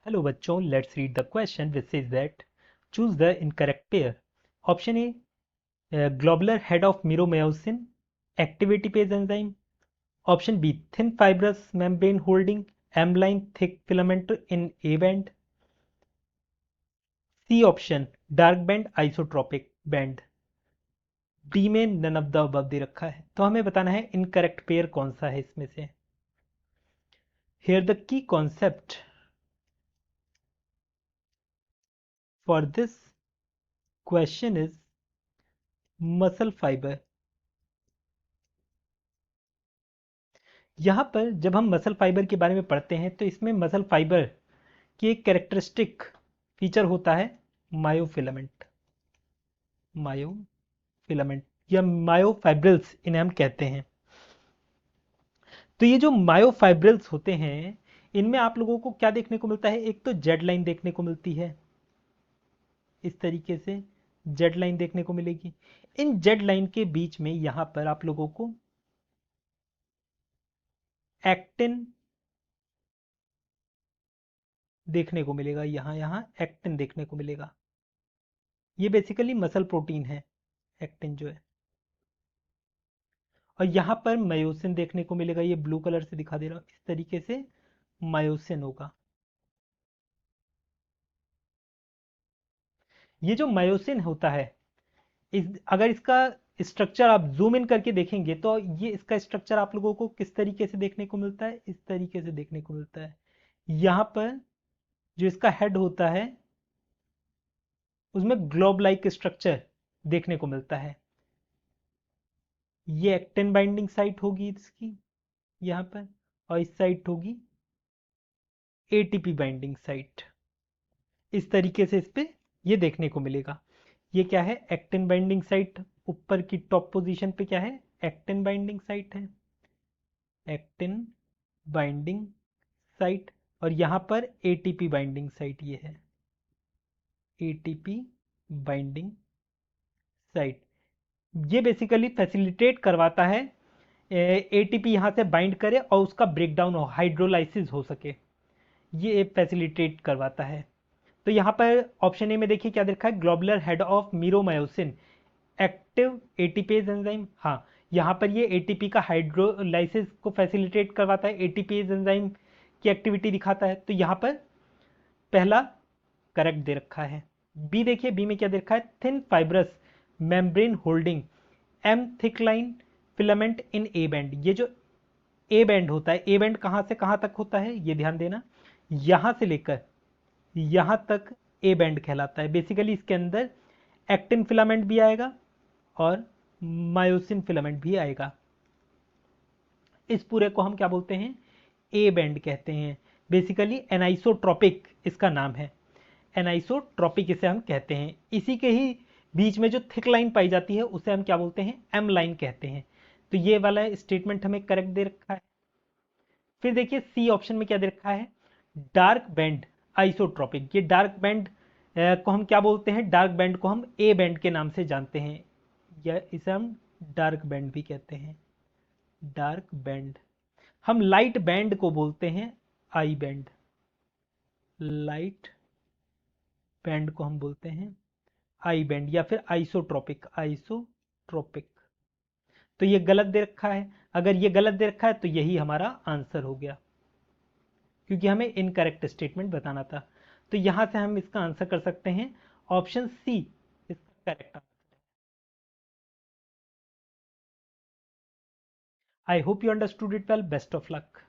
Hello बच्चों, let's read the question which says that choose the incorrect pair. Option A, globular head of myromycin, activity phase enzyme. Option B, thin fibrous membrane holding M-line thick filament in A band. C option, dark band isotropic band. D में none of the above दे रखा है, तो हमें बताना है incorrect pair कौन सा है इसमें से. Here the key concept for this question is muscle fiber. यहाँ पर जब हम मसल फाइबर के बारे में पढ़ते हैं तो इसमें मसल फाइबर की एक कैरेक्टरिस्टिक फीचर होता है मायोफिलामेंट. मायोफिलामेंट या मायोफाइब्रिल्स इन्हें हम कहते हैं. तो ये जो मायोफाइब्रिल्स होते हैं इनमें आप लोगों को क्या देखने को मिलता है, एक तो जेड लाइन देखने को मिलती है, इस तरीके से जेड लाइन देखने को मिलेगी. इन जेड लाइन के बीच में यहां पर आप लोगों को एक्टिन देखने को मिलेगा, यहां एक्टिन देखने को मिलेगा. ये बेसिकली मसल प्रोटीन है एक्टिन जो है. और यहां पर मायोसिन देखने को मिलेगा, ये ब्लू कलर से दिखा दे रहा हूं, इस तरीके से मायोसिन होगा. ये जो मायोसिन होता है अगर इसका स्ट्रक्चर आप जूम इन करके देखेंगे तो ये इसका स्ट्रक्चर आप लोगों को किस तरीके से देखने को मिलता है, इस तरीके से देखने को मिलता है. यहां पर जो इसका हेड होता है उसमें ग्लोब लाइक स्ट्रक्चर देखने को मिलता है. ये एक्टिन बाइंडिंग साइट होगी इसकी यहां पर, और इस साइट होगी एटीपी बाइंडिंग साइट. इस तरीके से इस पे ये देखने को मिलेगा. ये क्या है, एक्टिन बाइंडिंग साइट. ऊपर की टॉप पोजीशन पे क्या है, एक्टिन बाइंडिंग साइट है, एक्टिन बाइंडिंग साइट. और यहां पर एटीपी बाइंडिंग साइट ये है, एटीपी बाइंडिंग साइट. ये बेसिकली फैसिलिटेट करवाता है एटीपी यहां से बाइंड करे और उसका ब्रेकडाउन हो, हाइड्रोलाइसिस हो सके, ये फैसिलिटेट करवाता है. तो यहाँ पर ऑप्शन ए में देखिए क्या देखा है, globular head of meromyosin active ATPase enzyme. हाँ, यहाँ पर ये एटीपी का हाइड्रोलाइसिस को फैसिलिटेट करवाता है, एटीपेज एंजाइम की एक्टिविटी दिखाता है. तो यहाँ पर पहला करेक्ट दे रखा है. बी देखिए, बी में क्या दे रखा है, thin fibrous membrane holding M thick line filament in a band. ये जो ए बैंड होता है, ए बैंड कहाँ से कहाँ तक होता है ये ध्यान देना, यहां से लेकर यहां तक ए बैंड कहलाता है. बेसिकली इसके अंदर एक्टिन फिलामेंट भी आएगा और मायोसिन फिलामेंट भी आएगा. इस पूरे को हम क्या बोलते हैं, ए बैंड कहते हैं. बेसिकली एनाइसोट्रॉपिक इसका नाम है, एनाइसोट्रॉपिक इसे हम कहते हैं. इसी के ही बीच में जो थिक लाइन पाई जाती है उसे हम क्या बोलते हैं, एम लाइन कहते हैं. तो ये वाला स्टेटमेंट हमें करेक्ट दे रखा है. फिर देखिए सी ऑप्शन में क्या दे रखा है, डार्क बैंड आइसोट्रॉपिक. ये डार्क बैंड को हम क्या बोलते हैं, डार्क बैंड को हम ए बैंड के नाम से जानते हैं, या इसे हम डार्क बैंड भी कहते हैं. डार्क बैंड हम लाइट बैंड को बोलते हैं आई बैंड, लाइट बैंड को हम बोलते हैं आई बैंड या फिर आइसोट्रॉपिक, आइसोट्रॉपिक. तो ये गलत दे रखा है. अगर ये गलत दे रखा है तो यही हमारा आंसर हो गया, क्योंकि हमें इनकरेक्ट स्टेटमेंट बताना था. तो यहां से हम इसका आंसर कर सकते हैं ऑप्शन सी इसका correct answer. I hope you understood it well. Best of luck.